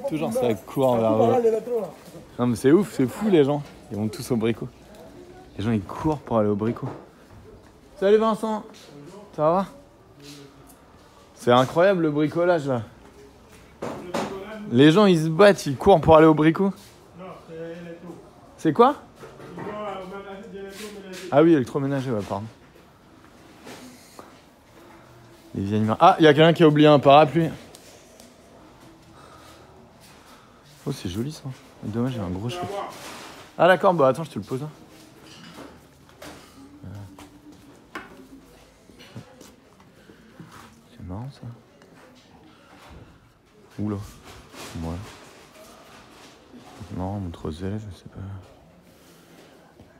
Toujours ça court vers eux. Non mais c'est ouf, c'est fou les gens. Ils vont tous au bricot. Les gens ils courent pour aller au bricot. Salut Vincent. Ça va? C'est incroyable le bricolage là. Les gens ils se battent, ils courent pour aller au bricot. Non, c'est électro. C'est quoi? Ils vont au magasin d'électroménager. Ah oui, électroménager, ouais, pardon. Les vieilles mains. Ah, il y a quelqu'un qui a oublié un parapluie. Oh, c'est joli ça. Dommage, j'ai un gros cheveu. Ah d'accord, bah attends, je te le pose là. C'est marrant ça. Oula. Ouais. Non, montre aux élèves, je sais pas.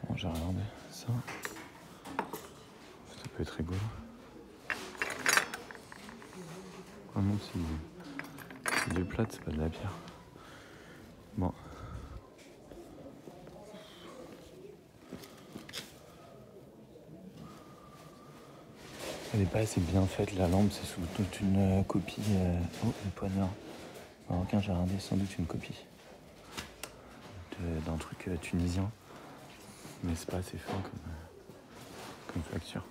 Bon, j'ai regardé ça. Ça peut être rigolo. Ah non, c'est du plâtre, c'est pas de la pierre. Bon. Elle n'est pas assez bien faite, la lampe, c'est sous toute une copie. Oh, le poignard. Marocain, j'ai regardé, sans doute une copie d'un truc tunisien. Mais c'est pas assez fin comme facture.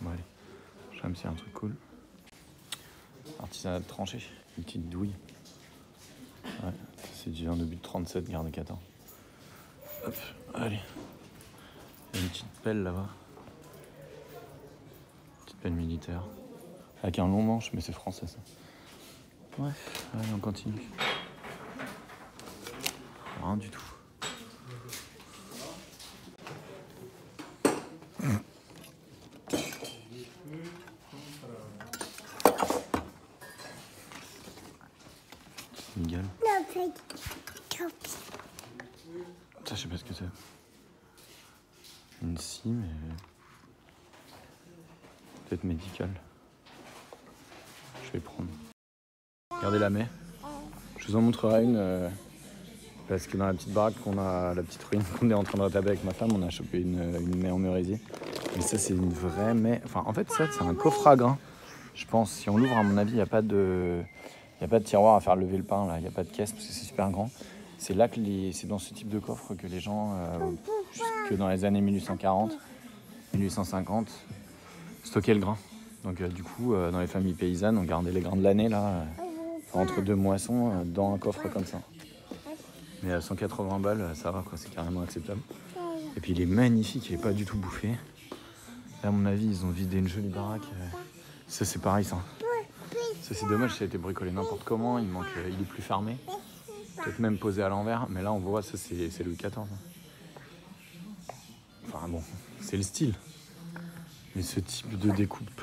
Bon, allez, je sais même si c'est un truc cool. Artisanat de tranchée, une petite douille. Ouais, c'est du 1 de but 37, garde 14. Hop, allez. Il y a une petite pelle là-bas. Petite pelle militaire. Avec un long manche, mais c'est français ça. Ouais, allez, on continue. Rien du tout. Nickel. Ça, je sais pas ce que c'est. Une scie, mais peut-être médicale. Je vais prendre. Regardez la mai. Je vous en montrerai une parce que dans la petite baraque qu'on a, la petite ruine qu'on est en train de rétablir avec ma femme, on a chopé une mai en merisier. Mais ça, c'est une vraie mai. Enfin, en fait, ça, c'est un coffre à grains. Je pense, si on l'ouvre, à mon avis, il n'y a pas de tiroir à faire lever le pain, là. Il n'y a pas de caisse parce que c'est super grand. C'est là que c'est dans ce type de coffre que les gens, jusque dans les années 1840, 1850, stockaient le grain. Donc, du coup, dans les familles paysannes, on gardait les grains de l'année, là, entre deux moissons, dans un coffre comme ça. Mais à 180 balles, ça va, quoi, c'est carrément acceptable. Et puis, il est magnifique, il n'est pas du tout bouffé. Là, à mon avis, ils ont vidé une jolie baraque. Ça, c'est pareil, ça. Ça, c'est dommage, ça a été bricolé n'importe comment. Il est plus fermé. Peut-être même posé à l'envers. Mais là, on voit, ça, c'est Louis XIV. Enfin, bon, c'est le style. Mais ce type de découpe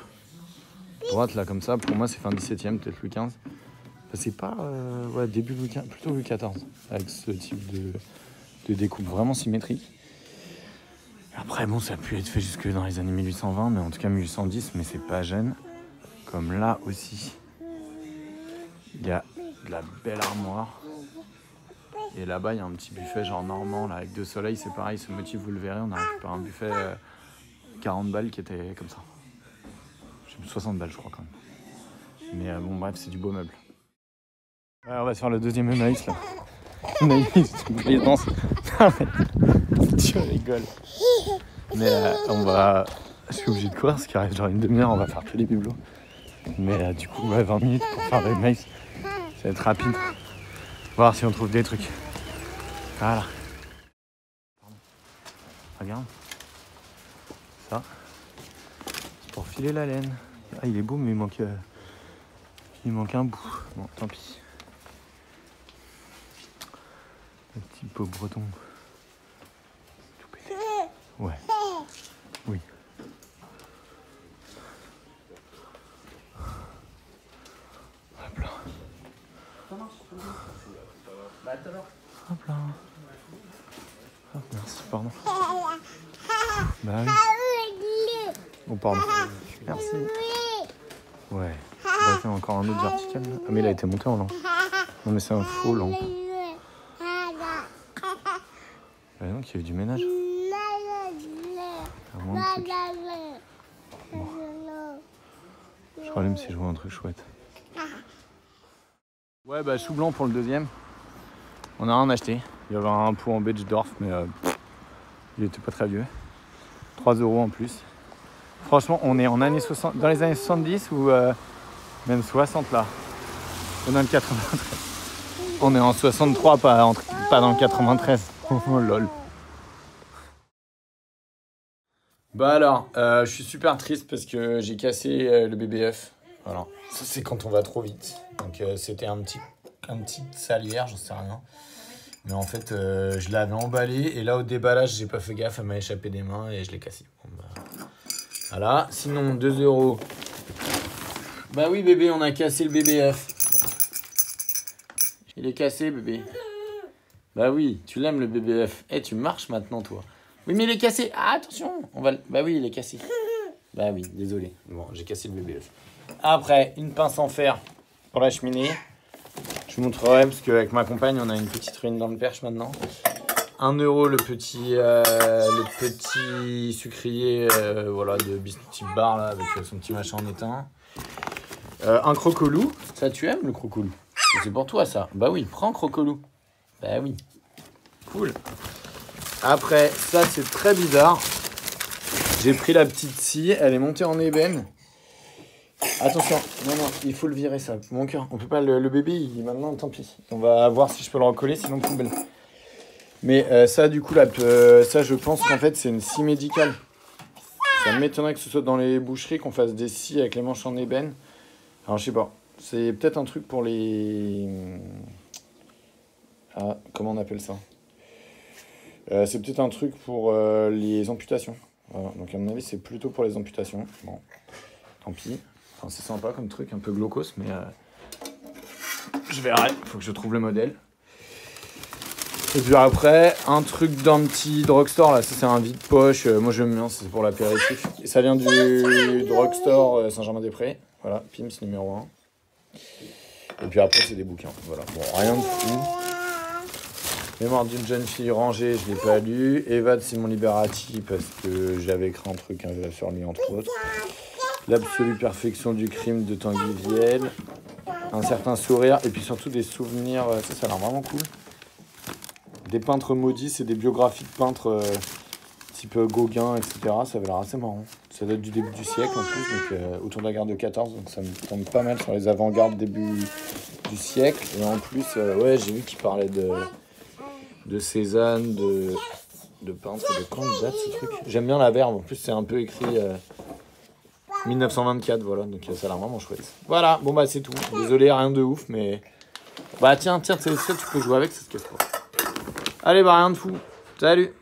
droite, là, comme ça, pour moi, c'est fin 17e, peut-être Louis XV. Enfin, c'est pas ouais, début Louis XV, plutôt Louis XIV. Avec ce type de découpe vraiment symétrique. Après, bon, ça a pu être fait jusque dans les années 1820, mais en tout cas 1810, mais c'est pas jeune. Comme là aussi, il y a de la belle armoire. Et là-bas, il y a un petit buffet genre normand, là, avec deux soleils, c'est pareil, ce motif, vous le verrez, on a récupéré un buffet 40 balles qui était comme ça. 60 balles, je crois, quand même. Mais bon, bref, c'est du beau meuble. Ouais, on va se faire le deuxième Emmaüs, là. Emmaüs, tu plaisantes. Tu rigoles. Mais je suis obligé de courir, parce qu'il arrive genre une demi-heure, on va faire que les bibelots. Mais du coup, ouais, 20 minutes pour faire le Emmaüs. Ça va être rapide. Voir si on trouve des trucs. Voilà. Regarde. Ça. C'est pour filer la laine. Ah, il est beau, mais il manque un bout. Bon, tant pis. Le petit pot breton. Tout pété. Ouais. Oui. Hop là. Hop là. Hop, merci, pardon. Bah oui. Oh, pardon. Merci. Ouais. Bah, tiens, encore un autre vertical. Là. Ah, mais il a été monté en lampe. Non, mais c'est un faux lampe. Bah, donc, il y a eu du ménage. Bon. Je rallume si je vois un truc chouette. Ouais, bah chou blanc pour le deuxième. On a rien acheté. Il y avait un pot en Bechdorf, mais il était pas très vieux. 3 € en plus. Franchement, on est en années 60, dans les années 70 ou même 60 là. On est dans le 93. On est en 63, pas dans le 93. Oh lol. Bah alors, je suis super triste parce que j'ai cassé le BBF. Voilà. Ça c'est quand on va trop vite. Donc c'était un petit salière, j'en sais rien. Mais en fait, je l'avais emballé et là au déballage, j'ai pas fait gaffe, elle m'a échappé des mains et je l'ai cassé. Bon, bah, voilà. Sinon, 2 €. Bah oui bébé, on a cassé le BBF. Il est cassé bébé. Bah oui, tu l'aimes le BBF. Eh, tu marches maintenant toi. Oui mais il est cassé. Ah attention, bah oui, il est cassé. Bah oui, désolé. Bon, j'ai cassé le BBF. Après, une pince en fer pour la cheminée. Je vous montrerai parce qu'avec ma compagne, on a une petite ruine dans le Perche maintenant. 1 € le petit sucrier voilà, de Biscuit Bar là, avec son petit machin en étain. Un crocolou. Ça, tu aimes le crocolou? C'est pour toi ça. Bah oui, prends crocolou. Bah oui. Cool. Après, ça c'est très bizarre. J'ai pris la petite scie, elle est montée en ébène. Attention, non, il faut le virer ça. Mon cœur, on peut pas, le bébé, maintenant tant pis. On va voir si je peux le recoller, sinon poubelle. Mais ça du coup, là, ça je pense qu'en fait c'est une scie médicale. Ça m'étonnerait que ce soit dans les boucheries qu'on fasse des scies avec les manches en ébène. Alors je sais pas, c'est peut-être un truc pour les... Ah, comment on appelle ça? C'est peut-être un truc pour les amputations. Voilà. Donc à mon avis c'est plutôt pour les amputations. Bon, tant pis. Enfin, c'est sympa comme truc, un peu glaucos, mais je verrai. Faut que je trouve le modèle. Et puis après, un truc d'un petit drugstore, là, ça c'est un vide-poche. Moi j'aime bien, c'est pour l'apéritif. Ça vient du drugstore Saint-Germain-des-Prés. Voilà, Pim's numéro 1. Et puis après c'est des bouquins. Voilà, bon, rien de fou. Mémoire d'une jeune fille rangée, je ne l'ai pas lu. Eva de Simon Liberati, parce que j'avais écrit un truc sur lui, entre autres. L'absolue perfection du crime de Tanguy Viel. Un certain sourire, et puis surtout des souvenirs. Ça a l'air vraiment cool. Des peintres maudits, c'est des biographies de peintres type Gauguin, etc. Ça avait l'air assez marrant. Ça date du début du siècle en plus, donc autour de la guerre de 14, donc ça me tombe pas mal sur les avant-gardes début du siècle. Et en plus, ouais, j'ai vu qu'il parlait de Cézanne, de peintres, de quand il date ce truc. J'aime bien la verbe, en plus c'est un peu écrit 1924, voilà, donc ça a l'air vraiment chouette. Voilà, bon bah c'est tout. Désolé, rien de ouf, mais... Bah tiens, c'est ça, tu peux jouer avec, ça se casse pas. Allez, bah rien de fou. Salut!